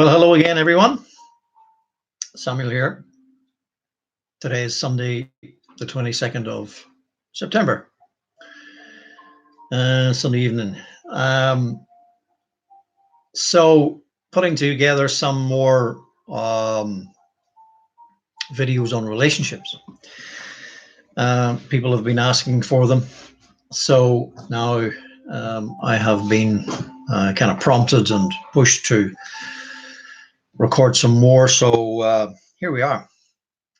Well, hello again, everyone. Samuel here. Today is Sunday, the 22nd of September, Sunday evening. So putting together some more videos on relationships. People have been asking for them. So now I have been kind of prompted and pushed to record some more. So here we are.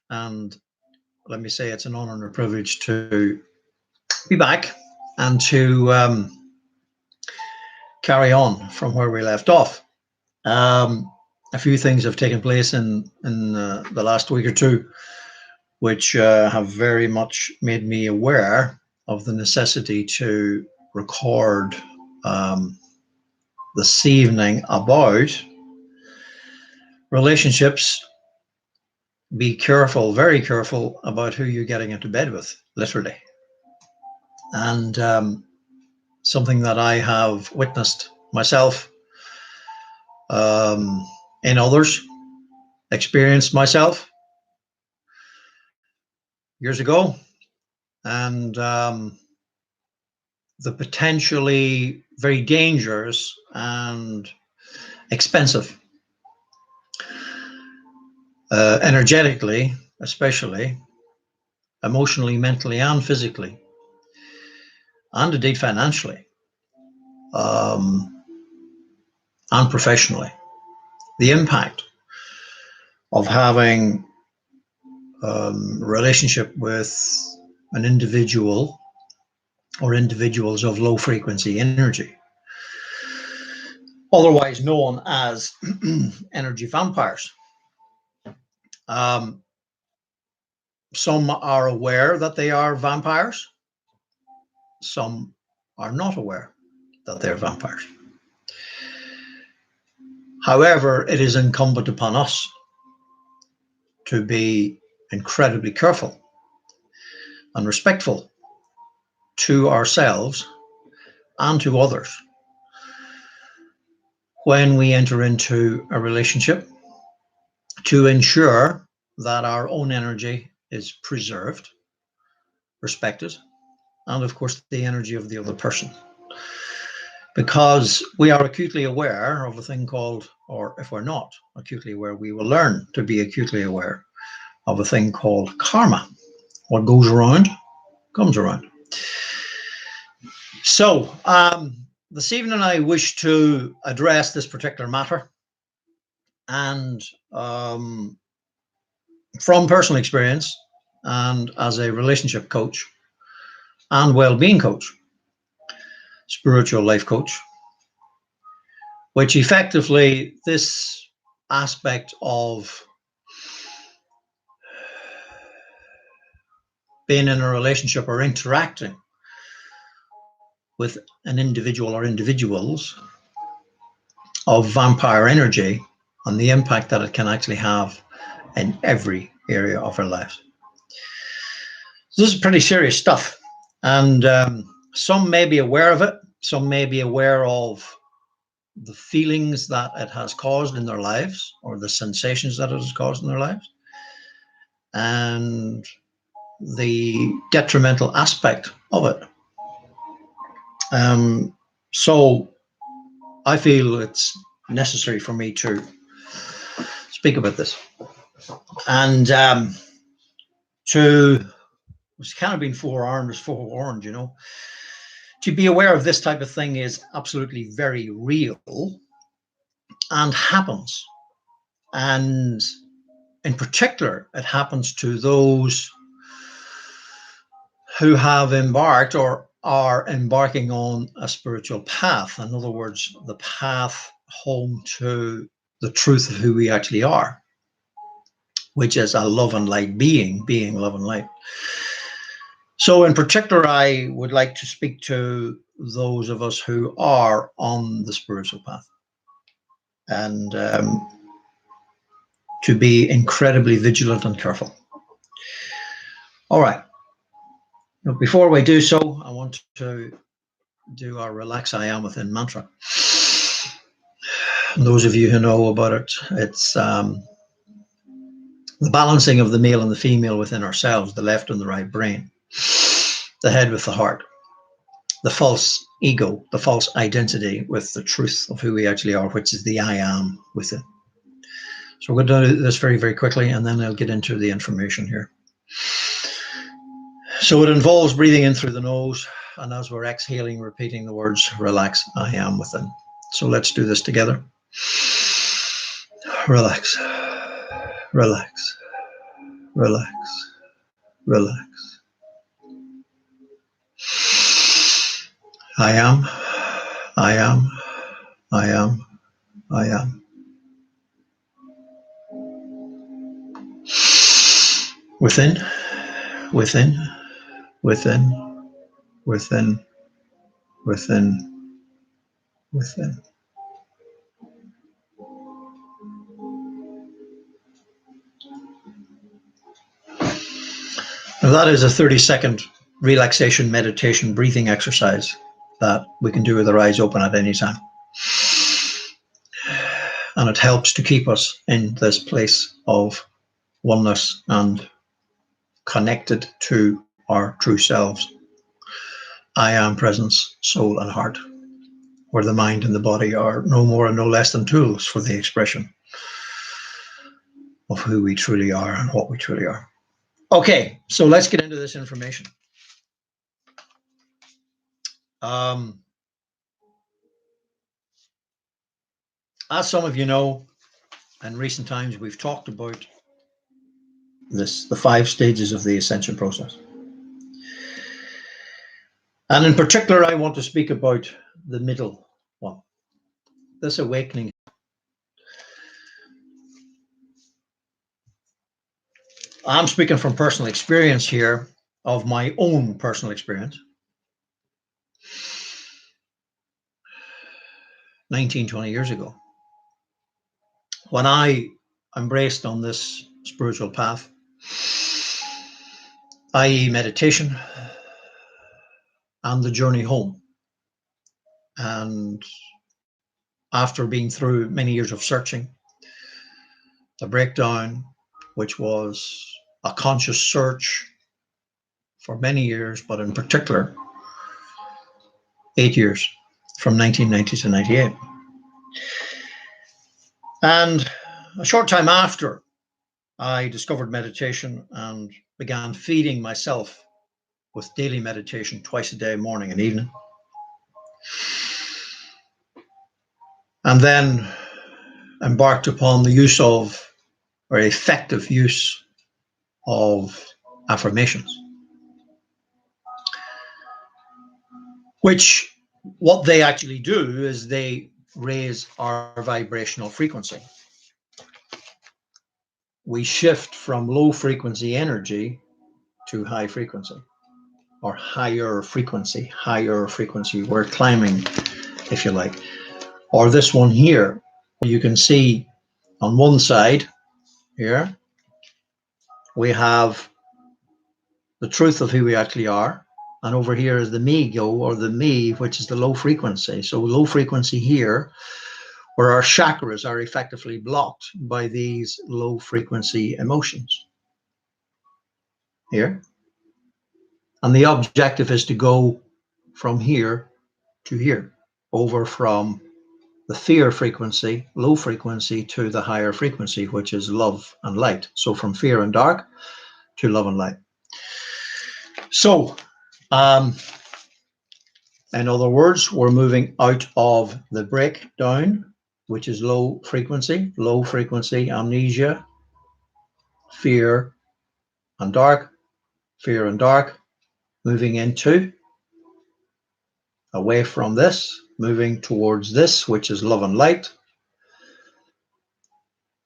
And let me say it's an honor and a privilege to be back and to carry on from where we left off. A few things have taken place in the last week or two, which have very much made me aware of the necessity to record this evening about relationships. Be careful, very careful about who you're getting into bed with, literally. And something that I have witnessed myself, in others, experienced myself years ago, and the potentially very dangerous and expensive, energetically, especially, emotionally, mentally, and physically, and indeed financially, and professionally, the impact of having a relationship with an individual or individuals of low frequency energy, otherwise known as energy vampires. Some are aware that they are vampires. Some are not aware that they're vampires. However, it is incumbent upon us to be incredibly careful and respectful to ourselves and to others when we enter into a relationship, to ensure that our own energy is preserved, respected, and of course the energy of the other person. Because we are acutely aware of a thing called, or if we're not acutely aware, we will learn to be acutely aware of a thing called karma. What goes around comes around. So this evening I wish to address this particular matter, and from personal experience and as a relationship coach and well-being coach, spiritual life coach, which effectively this aspect of being in a relationship or interacting with an individual or individuals of vampire energy and the impact that it can actually have in every area of our lives. This is pretty serious stuff, and some may be aware of it. Some may be aware of the feelings that it has caused in their lives, or the sensations that it has caused in their lives, and the detrimental aspect of it. So I feel it's necessary for me to speak about this, and to, it's kind of been forearmed as forewarned, you know. To be aware of this type of thing is absolutely very real and happens. And in particular, it happens to those who have embarked or are embarking on a spiritual path. In other words, the path home to the truth of who we actually are, which is a love and light being love and light. So in particular, I would like to speak to those of us who are on the spiritual path, and to be incredibly vigilant and careful. All right. Now, before we do so, I want to do our Relax I Am Within mantra. And those of you who know about it, it's the balancing of the male and the female within ourselves, the left and the right brain, the head with the heart, the false ego, the false identity with the truth of who we actually are, which is the I am within. So we're going to do this very, very quickly, and then I'll get into the information here. So it involves breathing in through the nose, and as we're exhaling, repeating the words, relax, I am within. So let's do this together. Relax, relax, relax, relax. I am, I am, I am, I am. Within, within, within, within, within, within. Now that is a 30-second relaxation meditation breathing exercise that we can do with our eyes open at any time. And it helps to keep us in this place of oneness and connected to our true selves. I am presence, soul, and heart, where the mind and the body are no more and no less than tools for the expression of who we truly are and what we truly are. Okay, so let's get into this information. As some of you know, in recent times we've talked about the 5 stages of the ascension process. And in particular, I want to speak about the middle one, this awakening. I'm speaking from personal experience here, of my own personal experience. 19, 20 years ago, when I embraced on this spiritual path, i.e. meditation and the journey home. And after being through many years of searching, the breakdown, which was a conscious search for many years, but in particular, 8 years, from 1990 to 98. And a short time after, I discovered meditation and began feeding myself with daily meditation twice a day, morning and evening. And then embarked upon the use of, or effective use of, affirmations, which what they actually do is they raise our vibrational frequency. We shift from low frequency energy to high frequency, or higher frequency. We're climbing, if you like. Or this one here, you can see on one side here, we have the truth of who we actually are. And over here is the me-go, or the me, which is the low frequency. So low frequency here, where our chakras are effectively blocked by these low frequency emotions here. And the objective is to go from here to here, over from the fear frequency, low frequency, to the higher frequency, which is love and light. So from fear and dark to love and light. So, in other words, we're moving out of the breakdown, which is low frequency, amnesia, fear and dark, moving into, away from this, moving towards this, which is love and light.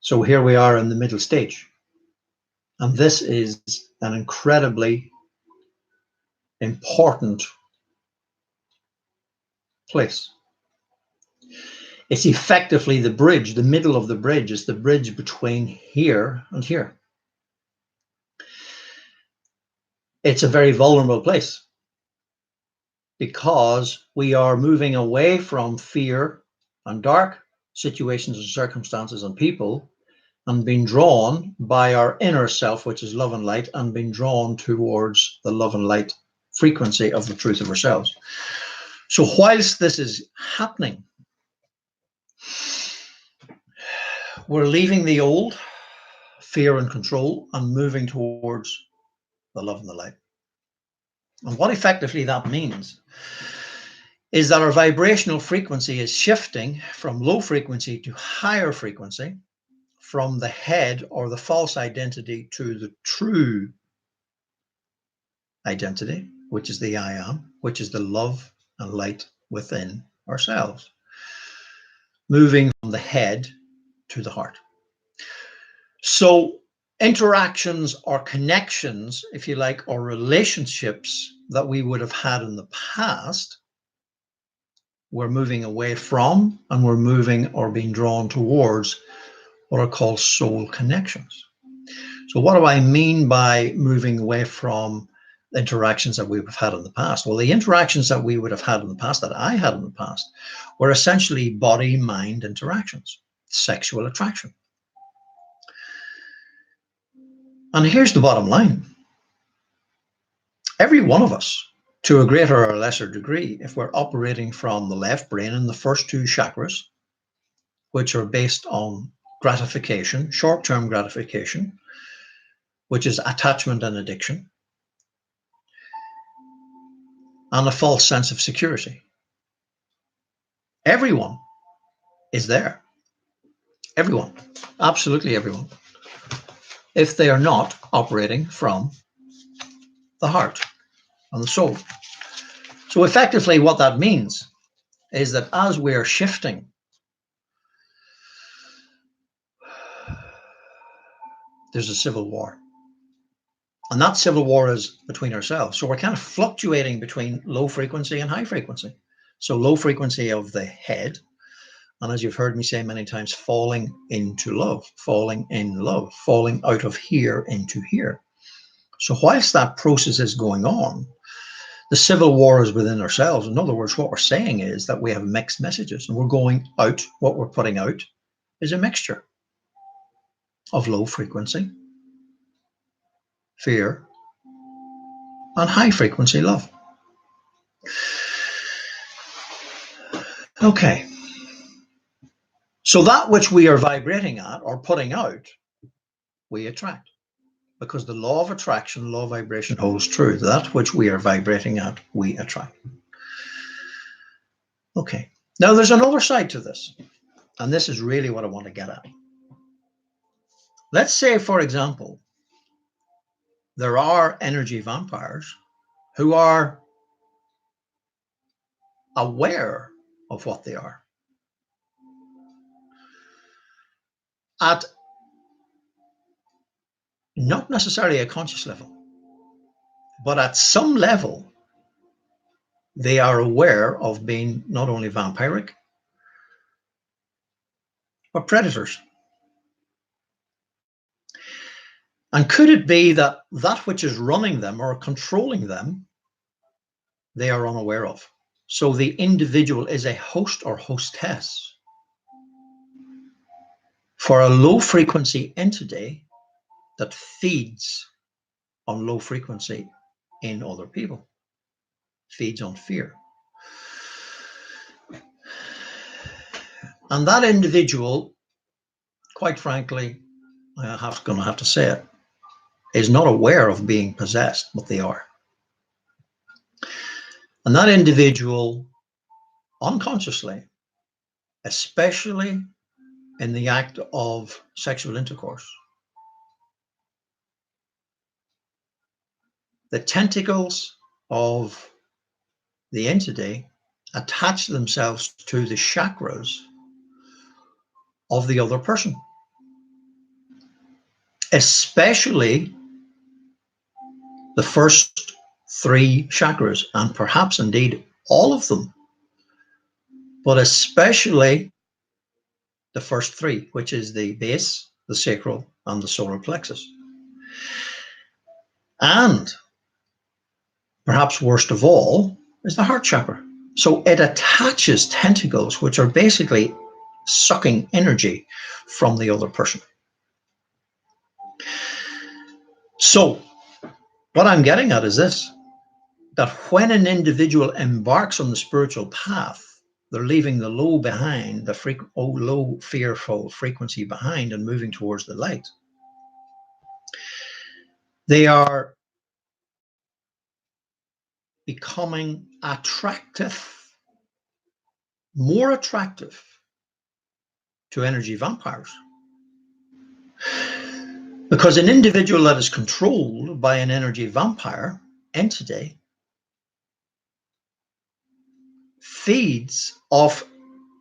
So here we are in the middle stage. And this is an incredibly important place. It's effectively the bridge, the middle of the bridge is the bridge between here and here. It's a very vulnerable place because we are moving away from fear and dark situations and circumstances and people, and being drawn by our inner self, which is love and light, and being drawn towards the love and light frequency of the truth of ourselves. So whilst this is happening, we're leaving the old fear and control and moving towards the love and the light. And what effectively that means is that our vibrational frequency is shifting from low frequency to higher frequency, from the head or the false identity to the true identity, which is the I am, which is the love and light within ourselves, moving from the head to the heart. So interactions or connections, if you like, or relationships that we would have had in the past, we're moving away from, and we're moving or being drawn towards what are called soul connections. So what do I mean by moving away from interactions that we've had in the past? Well, the interactions that we would have had in the past, that I had in the past, were essentially body-mind interactions, sexual attraction. And here's the bottom line. Every one of us, to a greater or lesser degree, if we're operating from the left brain and the first two chakras, which are based on gratification, short-term gratification, which is attachment and addiction, and a false sense of security. Everyone is there. Everyone, absolutely everyone, if they are not operating from the heart and the soul. So effectively what that means is that as we are shifting, there's a civil war. And that civil war is between ourselves. So we're kind of fluctuating between low frequency and high frequency. So low frequency of the head, and as you've heard me say many times, falling into love, falling in love, falling out of here into here. So whilst that process is going on, the civil war is within ourselves. In other words, what we're saying is that we have mixed messages, and we're going out, what we're putting out is a mixture of low frequency, fear, and high frequency love. Okay. So that which we are vibrating at or putting out, we attract. Because the law of attraction, law of vibration holds true. That which we are vibrating at, we attract. Okay. Now there's another side to this. And this is really what I want to get at. Let's say, for example, there are energy vampires who are aware of what they are. At not necessarily a conscious level, but at some level, they are aware of being not only vampiric, but predators. And could it be that that which is running them or controlling them, they are unaware of? So the individual is a host or hostess for a low frequency entity that feeds on low frequency in other people, feeds on fear. And that individual, quite frankly, I'm going to have to say it, is not aware of being possessed, but they are. And that individual, unconsciously, especially in the act of sexual intercourse, the tentacles of the entity attach themselves to the chakras of the other person, especially the first three chakras, and perhaps indeed all of them, but especially the first three, which is the base, the sacral, and the solar plexus. And perhaps worst of all is the heart chakra. So it attaches tentacles, which are basically sucking energy from the other person. So what I'm getting at is this, that when an individual embarks on the spiritual path, they're leaving the low behind, the low fearful frequency behind, and moving towards the light. They are becoming attractive, more attractive to energy vampires. Because an individual that is controlled by an energy vampire entity feeds off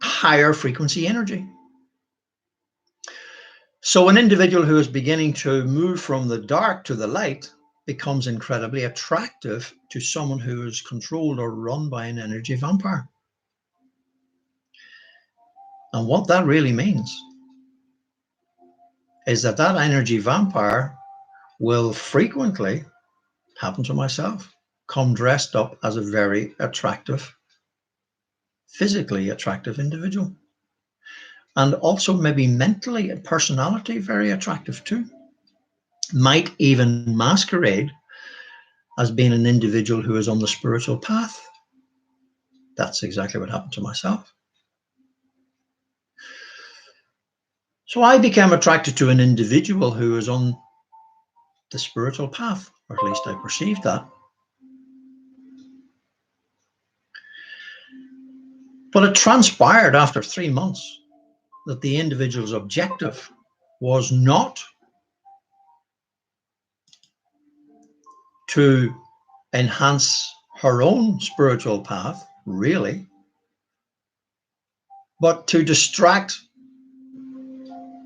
higher frequency energy. So an individual who is beginning to move from the dark to the light becomes incredibly attractive to someone who is controlled or run by an energy vampire. And what that really means is that that energy vampire will frequently, happen to myself, come dressed up as a very attractive, physically attractive individual. And also maybe mentally and personality very attractive too. Might even masquerade as being an individual who is on the spiritual path. That's exactly what happened to myself. So I became attracted to an individual who is on the spiritual path, or at least I perceived that. But it transpired after 3 months that the individual's objective was not to enhance her own spiritual path, really, but to distract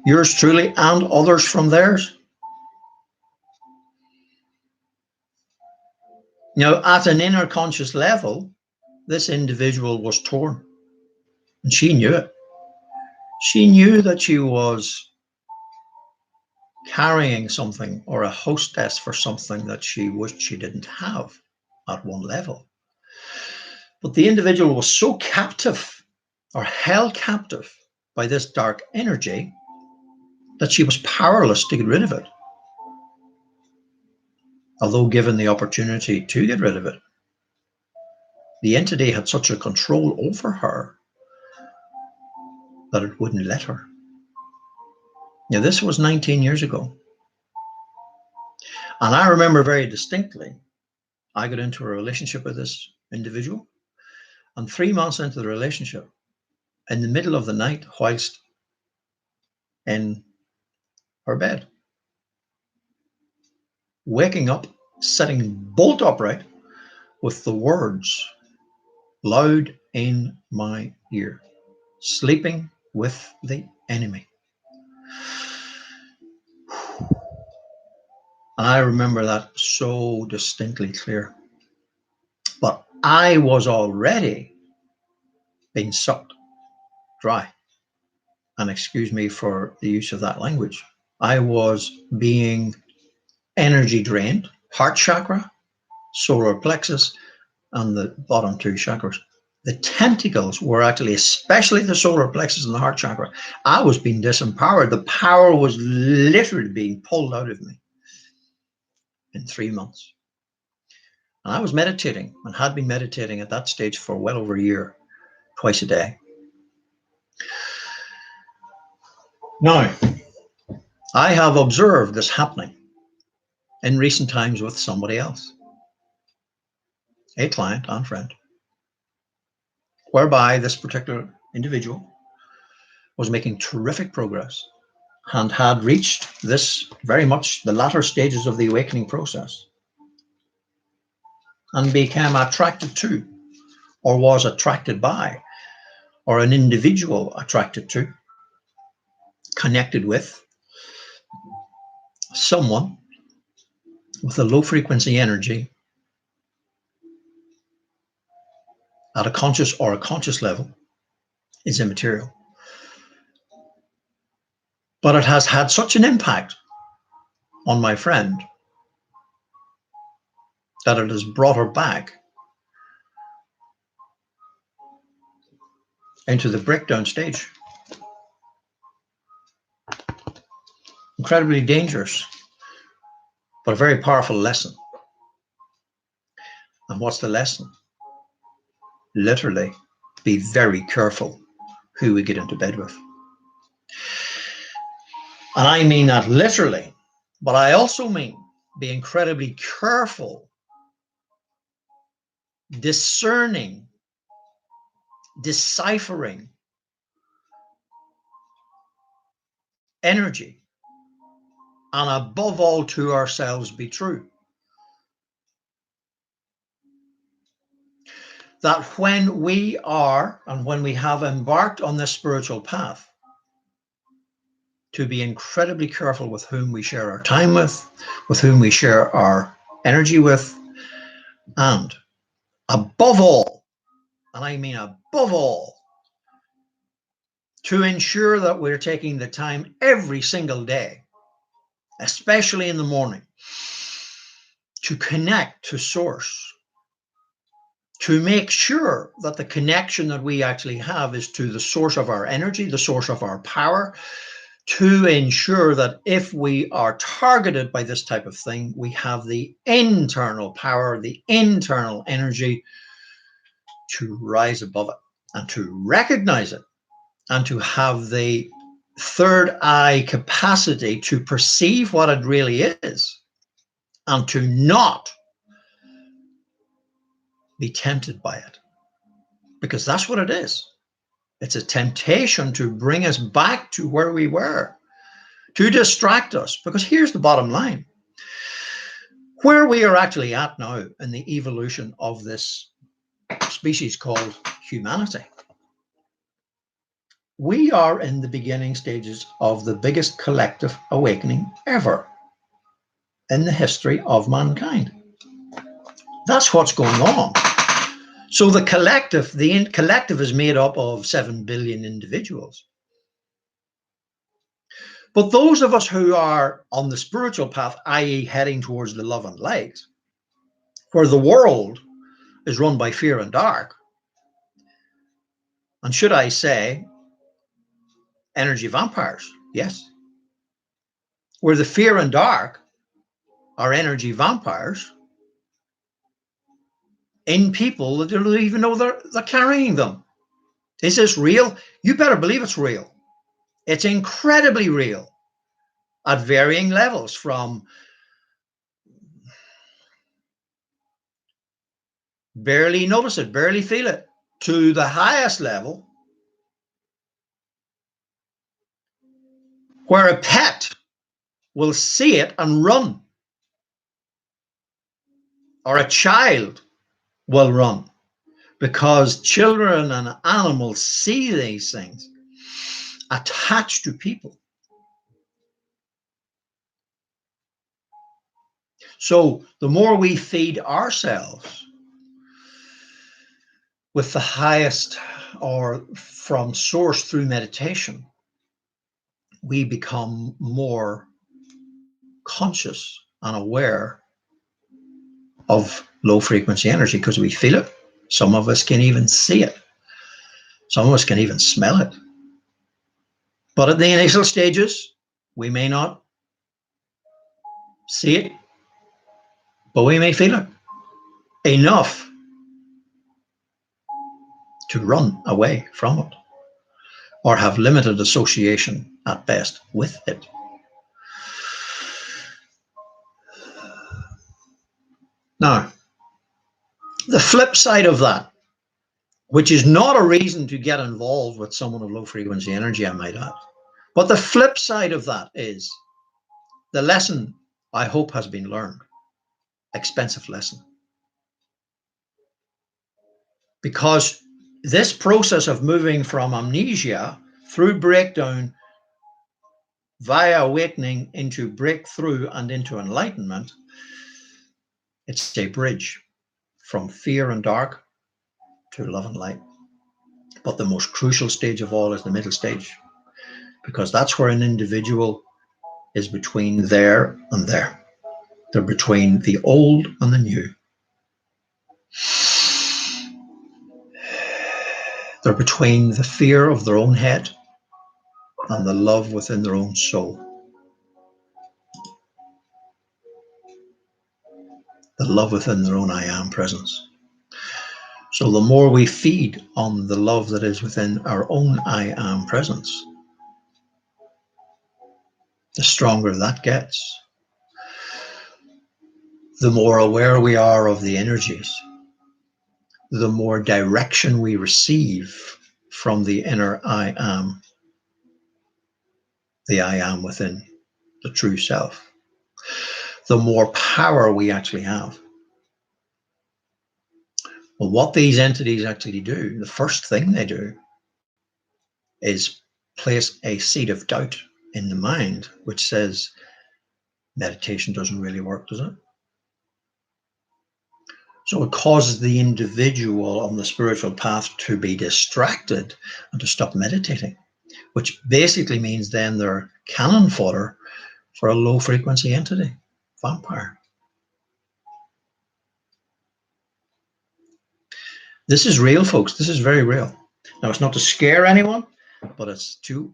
yours truly and others from theirs. Now, at an inner conscious level, this individual was torn, and she knew it. She knew that she was carrying something or a hostess for something that she wished she didn't have at one level. But the individual was so captive or held captive by this dark energy that she was powerless to get rid of it. Although given the opportunity to get rid of it, the entity had such a control over her that it wouldn't let her. Now, this was 19 years ago. And I remember very distinctly, I got into a relationship with this individual. And 3 months into the relationship, in the middle of the night, whilst in her bed, waking up, sitting bolt upright with the words loud in my ear, sleeping with the enemy. And I remember that so distinctly clear. But I was already being sucked dry. And excuse me for the use of that language. I was being energy drained, heart chakra, solar plexus, and the bottom two chakras. The tentacles were actually, especially the solar plexus and the heart chakra, I was being disempowered. The power was literally being pulled out of me in 3 months. And I was meditating and had been meditating at that stage for well over a year, twice a day. Now, I have observed this happening in recent times with somebody else, a client and friend, whereby this particular individual was making terrific progress and had reached this very much the latter stages of the awakening process and became attracted to, or was attracted by, or an individual attracted to, connected with someone with a low frequency energy at a conscious or a conscious level is immaterial. But it has had such an impact on my friend that it has brought her back into the breakdown stage. incredibly dangerous, but a very powerful lesson. And what's the lesson? Literally, be very careful who we get into bed with. And I mean that literally, but I also mean be incredibly careful, discerning, deciphering energy, and above all to ourselves be true. That when we are and when we have embarked on this spiritual path, to be incredibly careful with whom we share our time with whom we share our energy with, and above all, and I mean above all, to ensure that we're taking the time every single day, especially in the morning, to connect to source, to make sure that the connection that we actually have is to the source of our energy, the source of our power, to ensure that if we are targeted by this type of thing, we have the internal power, the internal energy to rise above it and to recognize it and to have the third eye capacity to perceive what it really is and to not be tempted by it. Because that's what it is. It's a temptation to bring us back to where we were, to distract us. Because here's the bottom line. Where we are actually at now in the evolution of this species called humanity, we are in the beginning stages of the biggest collective awakening ever in the history of mankind. That's what's going on. So the collective is made up of 7 billion individuals. But those of us who are on the spiritual path, i.e. heading towards the love and light, where the world is run by fear and dark, and should I say, energy vampires, yes, where the fear and dark are energy vampires in people that don't even know they're carrying them. Is this real? You better believe it's real. It's incredibly real at varying levels, from barely notice it, barely feel it, to the highest level, where a pet will see it and run, or a child will run, because children and animals see these things attached to people. So the more we feed ourselves with the highest, or from source through meditation, we become more conscious and aware of low frequency energy because we feel it. Some of us can even see it. Some of us can even smell it. But at the initial stages, we may not see it, but we may feel it enough to run away from it or have limited association at best with it. Now, the flip side of that, which is not a reason to get involved with someone of low frequency energy, I might add, but the flip side of that is the lesson I hope has been learned. Expensive lesson. Because this process of moving from amnesia through breakdown via awakening into breakthrough and into enlightenment, it's a bridge from fear and dark to love and light. But the most crucial stage of all is the middle stage, because that's where an individual is between there and there. They're between the old and the new. They're between the fear of their own head and the love within their own soul. love within their own I am presence. So the more we feed on the love that is within our own I am presence, the stronger that gets. The more aware we are of the energies, the more direction we receive from the inner I am, the I am within the true self, the more power we actually have. Well, what these entities actually do, the first thing they do is place a seed of doubt in the mind, which says, meditation doesn't really work, does it? So it causes the individual on the spiritual path to be distracted and to stop meditating, which basically means then they're cannon fodder for a low frequency entity, vampire. This is real, folks. This is very real. Now, it's not to scare anyone, but it's to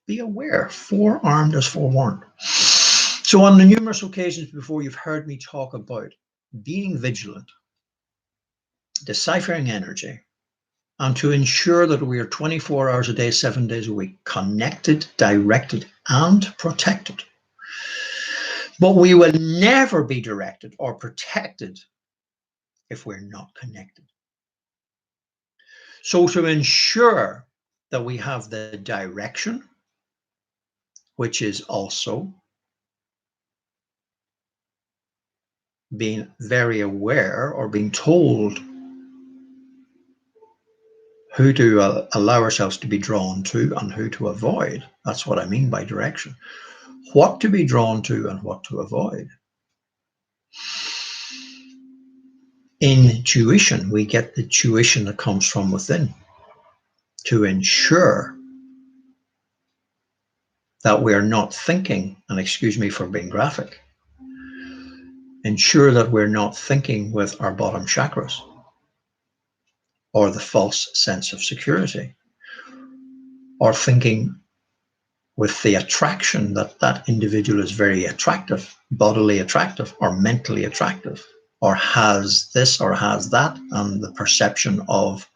be aware. Forearmed is forewarned. So on the numerous occasions before, you've heard me talk about being vigilant, deciphering energy, and to ensure that we are 24 hours a day, 7 days a week, connected, directed, and protected. But we will never be directed or protected if we're not connected. So to ensure that we have the direction, which is also being very aware or being told who to allow ourselves to be drawn to and who to avoid. That's what I mean by direction. What to be drawn to and what to avoid. In tuition, we get the tuition that comes from within to ensure that we're not thinking, and excuse me for being graphic, ensure that we're not thinking with our bottom chakras or the false sense of security, or thinking with the attraction that that individual is very attractive, bodily attractive or mentally attractive, or has this or has that, and the perception of,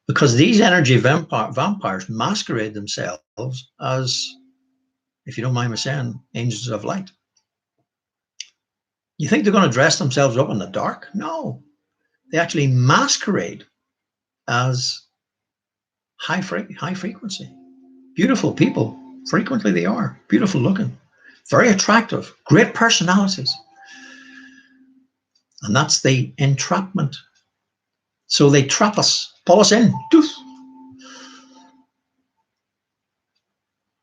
because these energy vampires masquerade themselves as, if you don't mind me saying, angels of light. You think they're going to dress themselves up in the dark? No, they actually masquerade as high frequency. Beautiful people, frequently they are, beautiful looking, very attractive, great personalities. And that's the entrapment. So they trap us, pull us in,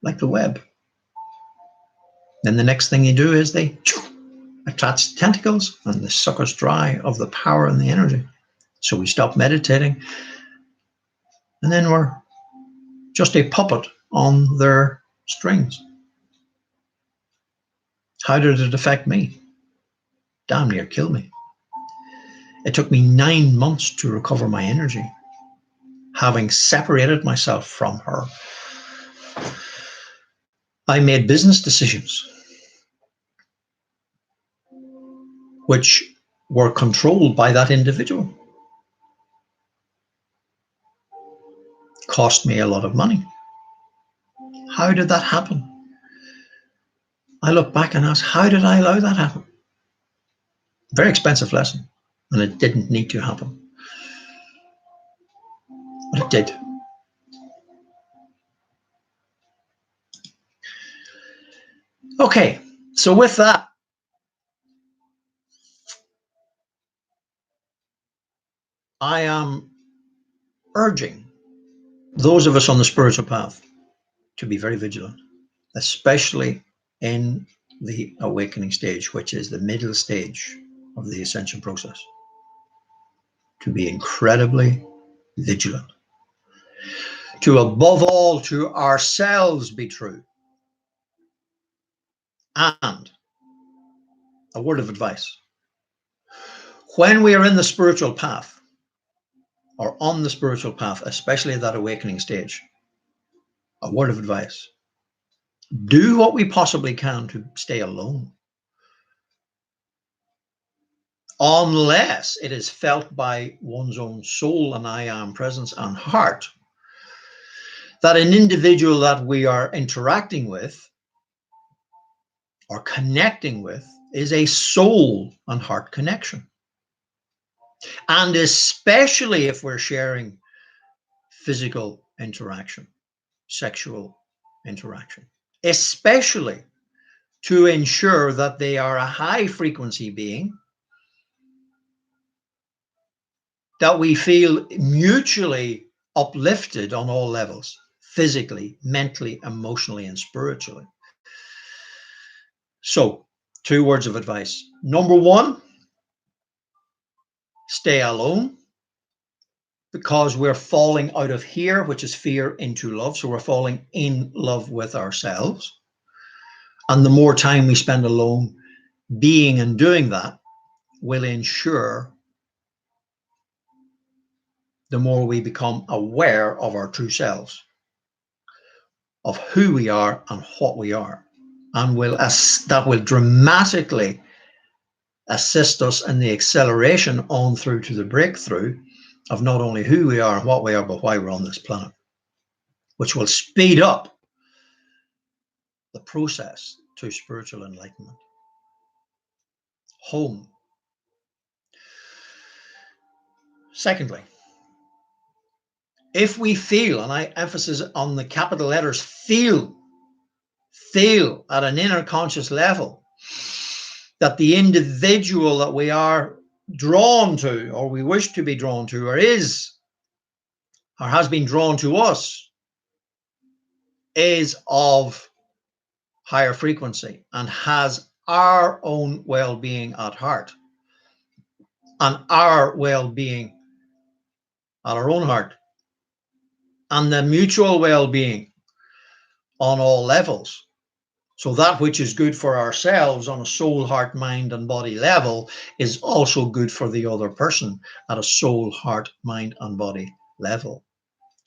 like the web. Then the next thing they do is they attach tentacles and they suck us dry of the power and the energy. So we stop meditating, and then we're just a puppet on their strings. How did it affect me? Damn near kill me. It took me 9 months to recover my energy, having separated myself from her. I made business decisions which were controlled by that individual. Cost me a lot of money. How did that happen? I look back and ask, how did I allow that happen? Very expensive lesson, and it didn't need to happen. But it did. Okay, so with that, I am urging those of us on the spiritual path to be very vigilant, especially in the awakening stage, which is the middle stage of the ascension process. To be incredibly vigilant. To above all, to ourselves be true. And a word of advice. When we are in the spiritual path, or on the spiritual path, especially at that awakening stage, a word of advice. Do what we possibly can to stay alone. unless it is felt by one's own soul and I am presence and heart, that an individual that we are interacting with or connecting with is a soul and heart connection. And especially if we're sharing physical interaction, sexual interaction, especially to ensure that they are a high frequency being, that we feel mutually uplifted on all levels, physically, mentally, emotionally, and spiritually. So, 2 words of advice. Number 1, stay alone, because we're falling out of here, which is fear, into love. So we're falling in love with ourselves. And the more time we spend alone being and doing that will ensure the more we become aware of our true selves, of who we are and what we are. And that will dramatically assist us in the acceleration on through to the breakthrough of not only who we are and what we are, but why we're on this planet, which will speed up the process to spiritual enlightenment. Home. Secondly, if we feel, and I emphasize on the capital letters, feel at an inner conscious level that the individual that we are drawn to, or we wish to be drawn to, or has been drawn to us, is of higher frequency and has our own well-being at heart and our well-being at our own heart and the mutual well-being on all levels. So that which is good for ourselves on a soul, heart, mind, and body level is also good for the other person at a soul, heart, mind, and body level.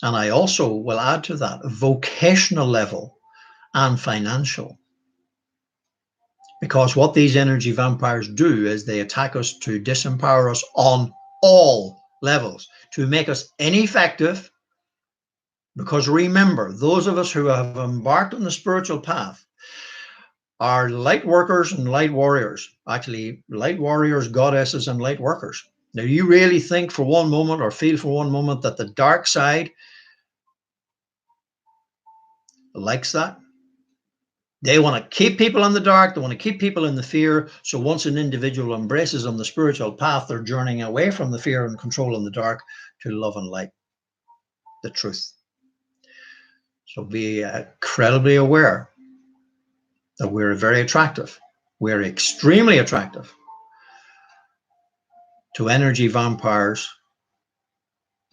And I also will add to that vocational level and financial. Because what these energy vampires do is they attack us to disempower us on all levels, to make us ineffective. Because remember, those of us who have embarked on the spiritual path are light workers and light warriors. Actually, light warriors, goddesses, and light workers. Now, you really think for one moment or feel for one moment that the dark side likes that? They want to keep people in the dark. They want to keep people in the fear. So once an individual embraces on the spiritual path, they're journeying away from the fear and control in the dark to love and light, the truth. So be incredibly aware that we're very attractive. We're extremely attractive to energy vampires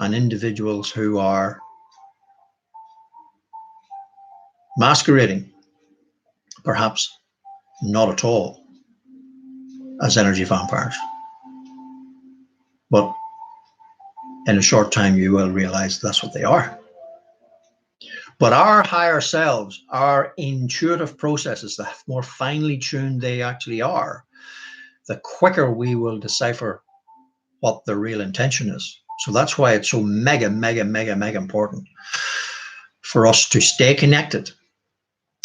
and individuals who are masquerading, perhaps not at all, as energy vampires. But in a short time, you will realize that's what they are. But our higher selves, our intuitive processes, the more finely tuned they actually are, the quicker we will decipher what the real intention is. So that's why it's so mega important for us to stay connected,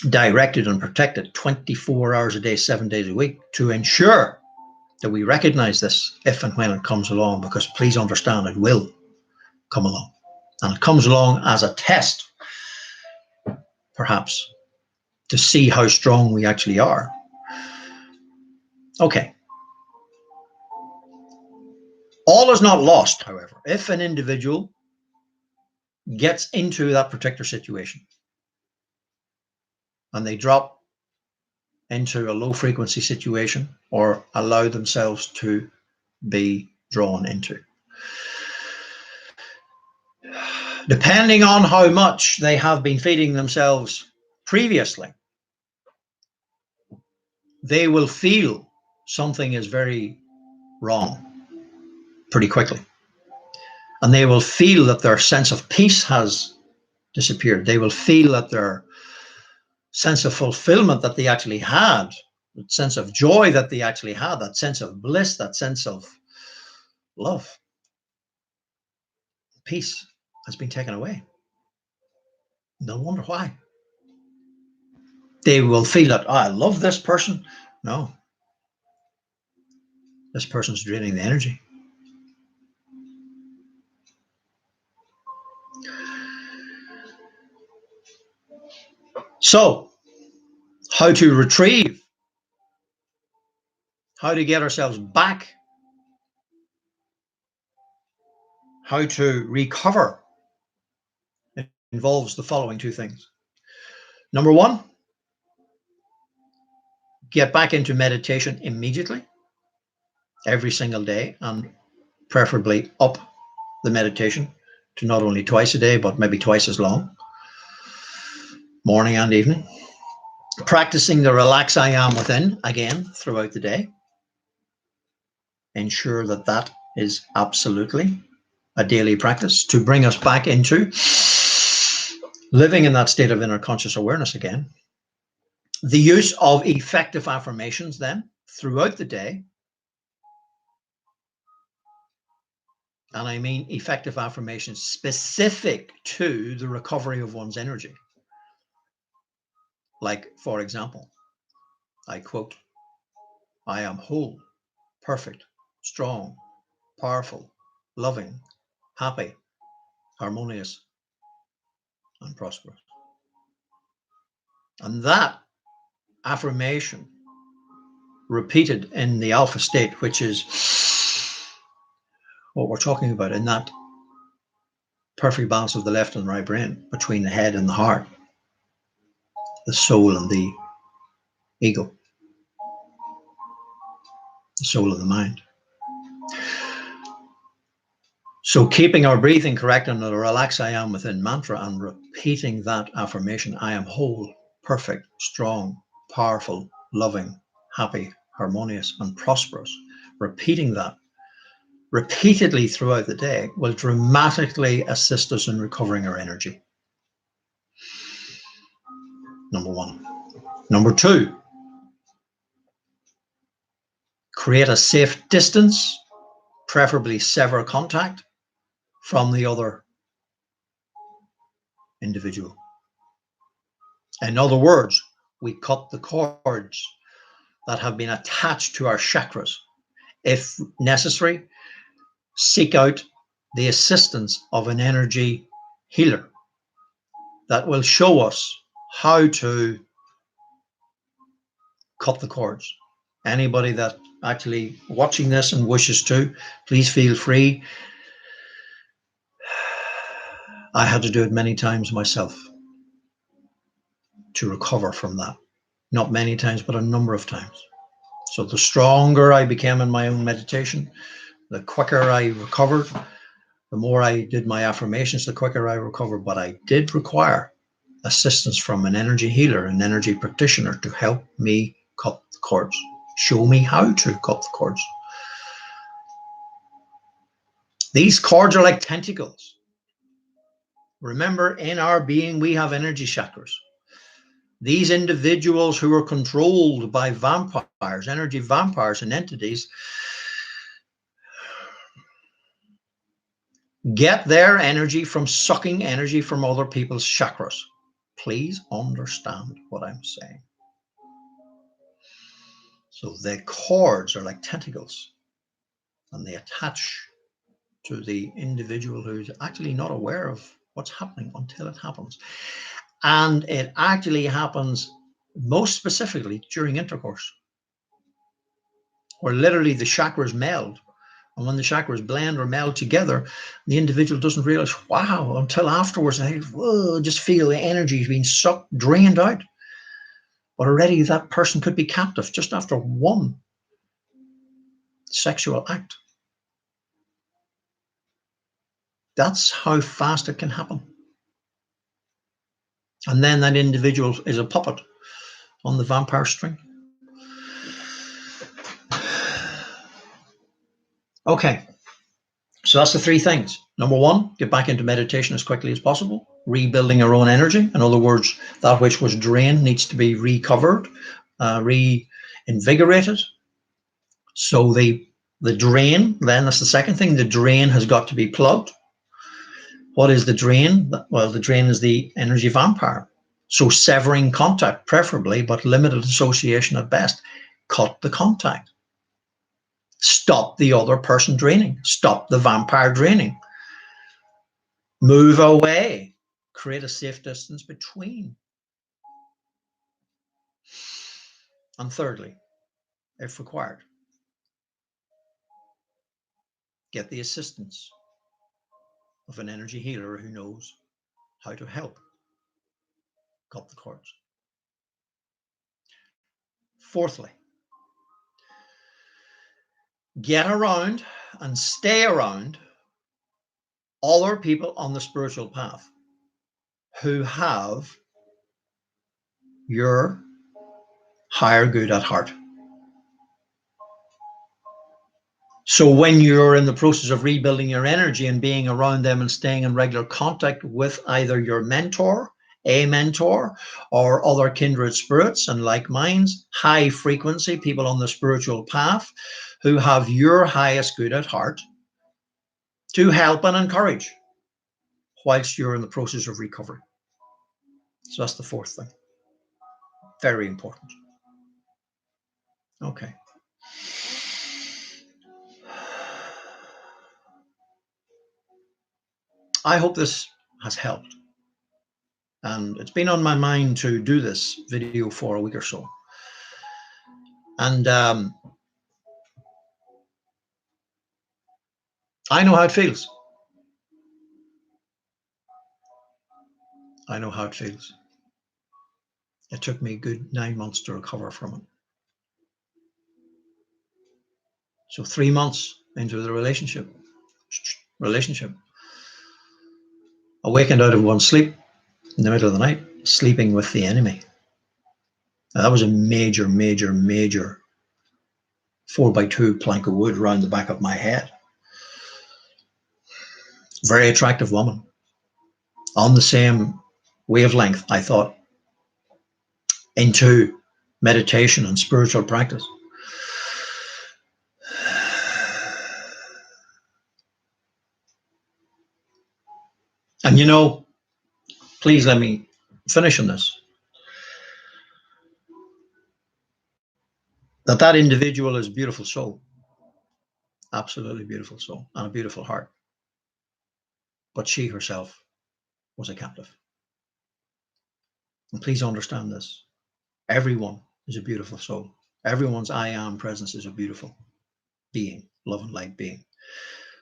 directed and protected 24 hours a day, 7 days a week, to ensure that we recognize this if and when it comes along, because please understand it will come along. And it comes along as a test, perhaps, to see how strong we actually are. Okay. All is not lost, however, if an individual gets into that particular situation and they drop into a low frequency situation or allow themselves to be drawn into. Depending on how much they have been feeding themselves previously, they will feel something is very wrong pretty quickly. And they will feel that their sense of peace has disappeared. They will feel that their sense of fulfillment that they actually had that sense of joy that they actually had, that sense of bliss, that sense of love, peace has been taken away. No wonder why. They will feel that, oh, I love this person. No. This person's draining the energy. So, how to retrieve, how to get ourselves back, how to recover, it involves the following two things. Number one, get back into meditation immediately, every single day, and preferably up the meditation to not only twice a day, but maybe twice as long, morning and evening. Practicing the relax I am within again throughout the day. Ensure that that is absolutely a daily practice to bring us back into living in that state of inner conscious awareness again. The use of effective affirmations then throughout the day. And I mean effective affirmations specific to the recovery of one's energy. Like, for example, I quote, I am whole, perfect, strong, powerful, loving, happy, harmonious, and prosperous. And that affirmation repeated in the alpha state, which is what we're talking about, in that perfect balance of the left and right brain between the head and the heart, the soul and the ego, the soul and the mind. So keeping our breathing correct and the relax I am within mantra and repeating that affirmation, I am whole, perfect, strong, powerful, loving, happy, harmonious, and prosperous. Repeating that repeatedly throughout the day will dramatically assist us in recovering our energy. Number one. Number two, create a safe distance, preferably sever contact from the other individual. In other words, we cut the cords that have been attached to our chakras. If necessary, seek out the assistance of an energy healer that will show us how to cut the cords. Anybody that actually watching this and wishes to, please feel free. I had to do it many times myself to recover from that. Not many times, but a number of times. So the stronger I became in my own meditation, the quicker I recovered. The more I did my affirmations, the quicker I recovered. But I did require assistance from an energy healer, an energy practitioner, to help me cut the cords, show me how to cut the cords. These cords are like tentacles. Remember, in our being, we have energy chakras. These individuals who are controlled by vampires, energy vampires and entities, get their energy from sucking energy from other people's chakras. Please understand what I'm saying. So the cords are like tentacles, and they attach to the individual who's actually not aware of what's happening until it happens. And it actually happens most specifically during intercourse, where literally the chakras meld. And when the chakras blend or meld together, the individual doesn't realize, wow, until afterwards, they just feel the energy being sucked, drained out. But already that person could be captive just after one sexual act. That's how fast it can happen. And then that individual is a puppet on the vampire string. Okay, so that's the three things. Number one, get back into meditation as quickly as possible, rebuilding our own energy. In other words, that which was drained needs to be recovered, invigorated. So the drain, then that's the second thing, the drain has got to be plugged. What is the drain? Well, the drain is the energy vampire. So severing contact, preferably, but limited association at best. Cut the contact. Stop the other person draining. Stop the vampire draining. Move away. Create a safe distance between. And thirdly, if required, get the assistance of an energy healer who knows how to help cut the cords. Fourthly, get around and stay around other people on the spiritual path who have your higher good at heart. So when you're in the process of rebuilding your energy and being around them and staying in regular contact with either your mentor, a mentor, or other kindred spirits and like minds, high frequency people on the spiritual path who have your highest good at heart, to help and encourage whilst you're in the process of recovery. So that's the fourth thing. Very important. Okay. I hope this has helped. And it's been on my mind to do this video for a week or so. And I know how it feels. I know how it feels. It took me a good 9 months to recover from it. So 3 months into the relationship, awakened out of one sleep in the middle of the night, sleeping with the enemy. Now, that was a major 4x2 plank of wood around the back of my head. Very attractive woman. On the same wavelength, I thought, into meditation and spiritual practice. And you know, please let me finish on this. That individual is a beautiful soul. Absolutely beautiful soul and a beautiful heart. But she herself was a captive. And please understand this. Everyone is a beautiful soul. Everyone's I am presence is a beautiful being, love and light being,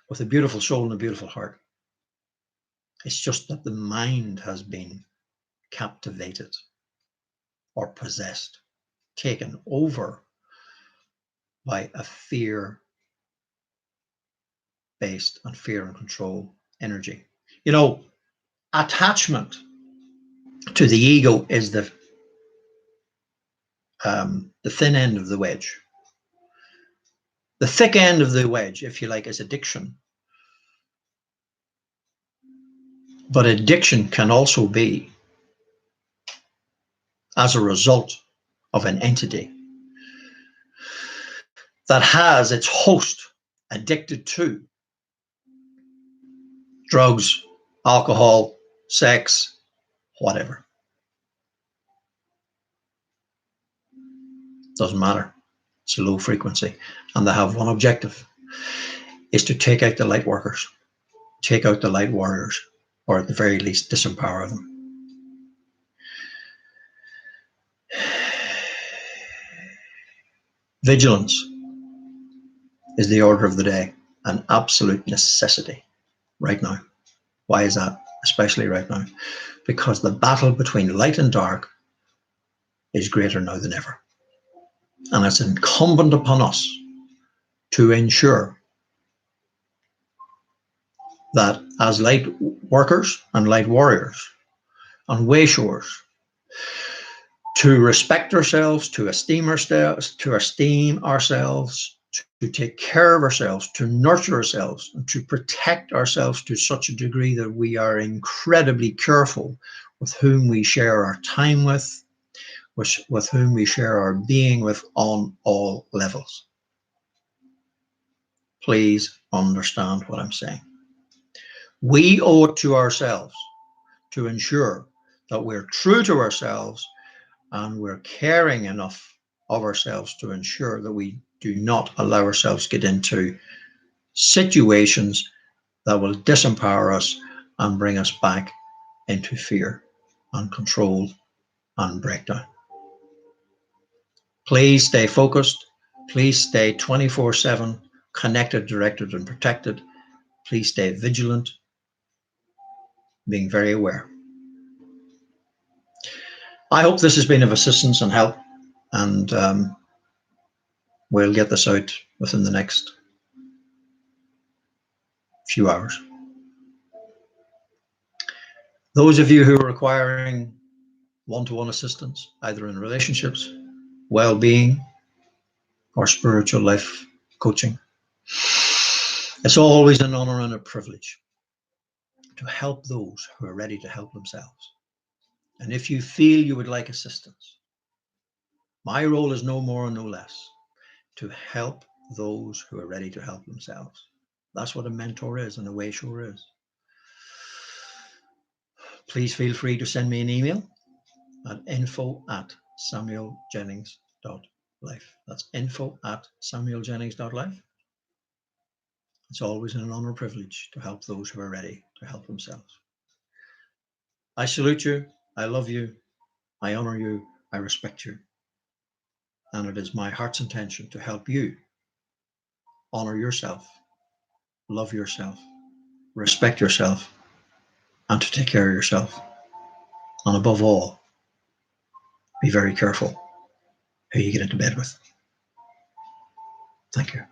with a beautiful soul and a beautiful heart. It's just that the mind has been captivated or possessed, taken over by a fear-based and fear and control energy. You know, attachment to the ego is the thin end of the wedge. The thick end of the wedge, if you like, is addiction. But addiction can also be as a result of an entity that has its host addicted to drugs, alcohol, sex, whatever. Doesn't matter. It's a low frequency. And they have one objective, is to take out the light workers, take out the light warriors, or at the very least disempower them. Vigilance is the order of the day, an absolute necessity right now. Why is that? Especially right now, because the battle between light and dark is greater now than ever. And it's incumbent upon us to ensure that as light workers and light warriors and wayshowers, to respect ourselves, to esteem ourselves, to take care of ourselves, to nurture ourselves, and to protect ourselves to such a degree that we are incredibly careful with whom we share our time with, with whom we share our being with on all levels. Please understand what I'm saying. We owe it to ourselves to ensure that we're true to ourselves and we're caring enough of ourselves to ensure that we do not allow ourselves to get into situations that will disempower us and bring us back into fear and control and breakdown. Please stay focused. Please stay 24/7 connected, directed, and protected. Please stay vigilant, being very aware. I hope this has been of assistance and help, and we'll get this out within the next few hours. Those of you who are requiring one-to-one assistance, either in relationships, well-being, or spiritual life coaching, it's always an honor and a privilege to help those who are ready to help themselves. And if you feel you would like assistance, my role is no more and no less to help those who are ready to help themselves. That's what a mentor is, and a way sure is. Please feel free to send me an email at info@samueljennings.life. That's info@samueljennings.life. It's always an honor and privilege to help those who are ready to help themselves. I salute you. I love you. I honor you. I respect you. And it is my heart's intention to help you honor yourself, love yourself, respect yourself, and to take care of yourself. And above all, be very careful who you get into bed with. Thank you.